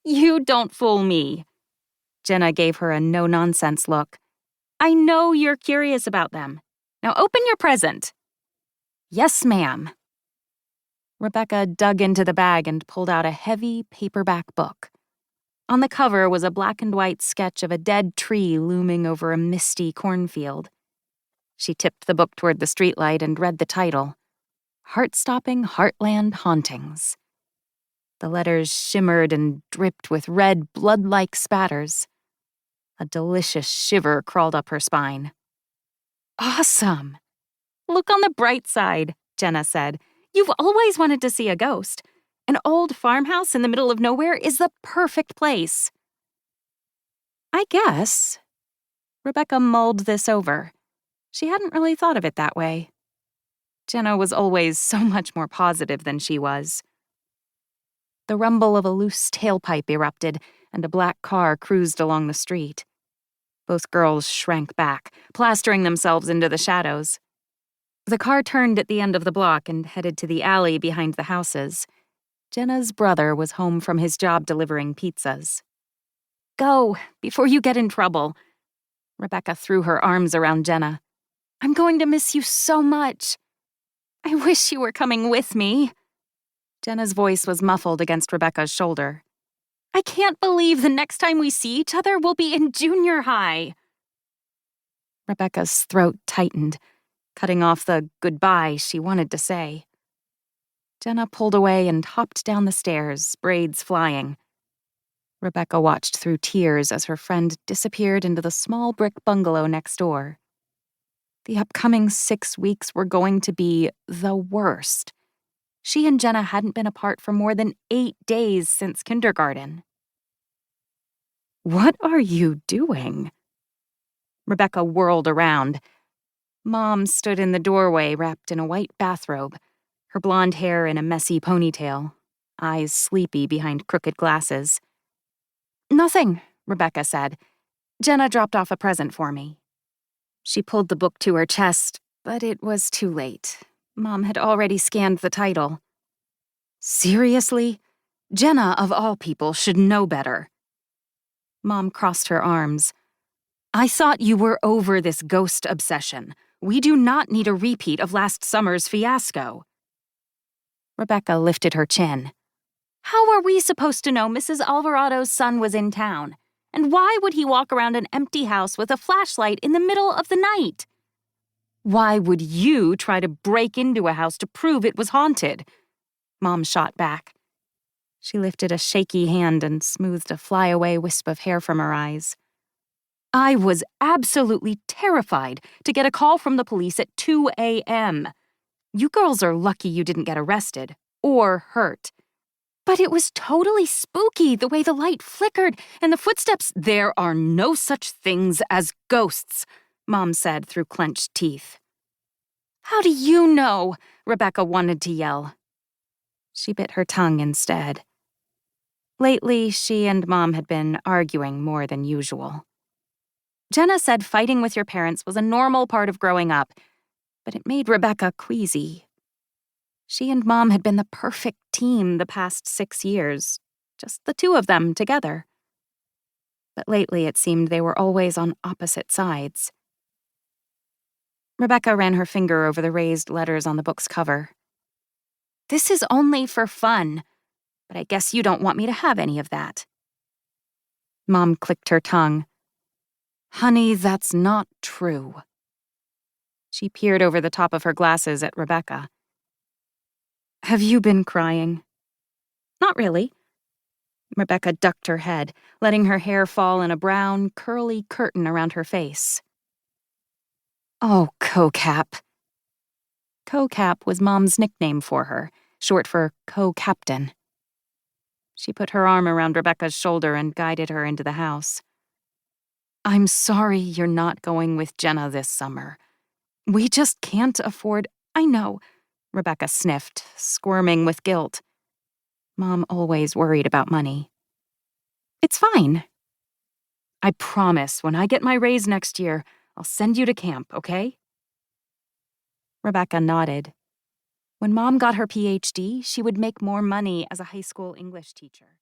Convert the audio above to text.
You don't fool me. Jenna gave her a no-nonsense look. I know you're curious about them. Now open your present. Yes, ma'am. Rebecca dug into the bag and pulled out a heavy paperback book. On the cover was a black and white sketch of a dead tree looming over a misty cornfield. She tipped the book toward the streetlight and read the title, Heart-Stopping Heartland Hauntings. The letters shimmered and dripped with red, blood-like spatters. A delicious shiver crawled up her spine. Awesome! Look on the bright side, Jenna said. You've always wanted to see a ghost. An old farmhouse in the middle of nowhere is the perfect place. I guess. Rebecca mulled this over. She hadn't really thought of it that way. Jenna was always so much more positive than she was. The rumble of a loose tailpipe erupted, and a black car cruised along the street. Both girls shrank back, plastering themselves into the shadows. The car turned at the end of the block and headed to the alley behind the houses. Jenna's brother was home from his job delivering pizzas. Go, before you get in trouble. Rebecca threw her arms around Jenna. I'm going to miss you so much. I wish you were coming with me. Jenna's voice was muffled against Rebecca's shoulder. I can't believe the next time we see each other we'll be in junior high. Rebecca's throat tightened, cutting off the goodbye she wanted to say. Jenna pulled away and hopped down the stairs, braids flying. Rebecca watched through tears as her friend disappeared into the small brick bungalow next door. The upcoming 6 weeks were going to be the worst. She and Jenna hadn't been apart for more than 8 days since kindergarten. What are you doing? Rebecca whirled around. Mom stood in the doorway wrapped in a white bathrobe, her blonde hair in a messy ponytail, eyes sleepy behind crooked glasses. Nothing, Rebecca said. Jenna dropped off a present for me. She pulled the book to her chest, but it was too late. Mom had already scanned the title. Seriously? Jenna, of all people, should know better. Mom crossed her arms. I thought you were over this ghost obsession. We do not need a repeat of last summer's fiasco. Rebecca lifted her chin. How are we supposed to know Mrs. Alvarado's son was in town? And why would he walk around an empty house with a flashlight in the middle of the night? Why would you try to break into a house to prove it was haunted? Mom shot back. She lifted a shaky hand and smoothed a flyaway wisp of hair from her eyes. I was absolutely terrified to get a call from the police at 2 a.m. You girls are lucky you didn't get arrested or hurt. But it was totally spooky the way the light flickered and the footsteps. There are no such things as ghosts, Mom said through clenched teeth. How do you know? Rebecca wanted to yell. She bit her tongue instead. Lately, she and Mom had been arguing more than usual. Jenna said fighting with your parents was a normal part of growing up, but it made Rebecca queasy. She and Mom had been the perfect team the past 6 years, just the two of them together. But lately it seemed they were always on opposite sides. Rebecca ran her finger over the raised letters on the book's cover. This is only for fun, but I guess you don't want me to have any of that. Mom clicked her tongue. Honey, that's not true. She peered over the top of her glasses at Rebecca. Have you been crying? Not really. Rebecca ducked her head, letting her hair fall in a brown, curly curtain around her face. Oh, Co-Cap. Co-Cap was Mom's nickname for her, short for co-captain. She put her arm around Rebecca's shoulder and guided her into the house. I'm sorry you're not going with Jenna this summer. We just can't afford— I know, Rebecca sniffed, squirming with guilt. Mom always worried about money. It's fine. I promise when I get my raise next year, I'll send you to camp, okay? Rebecca nodded. When Mom got her PhD, she would make more money as a high school English teacher.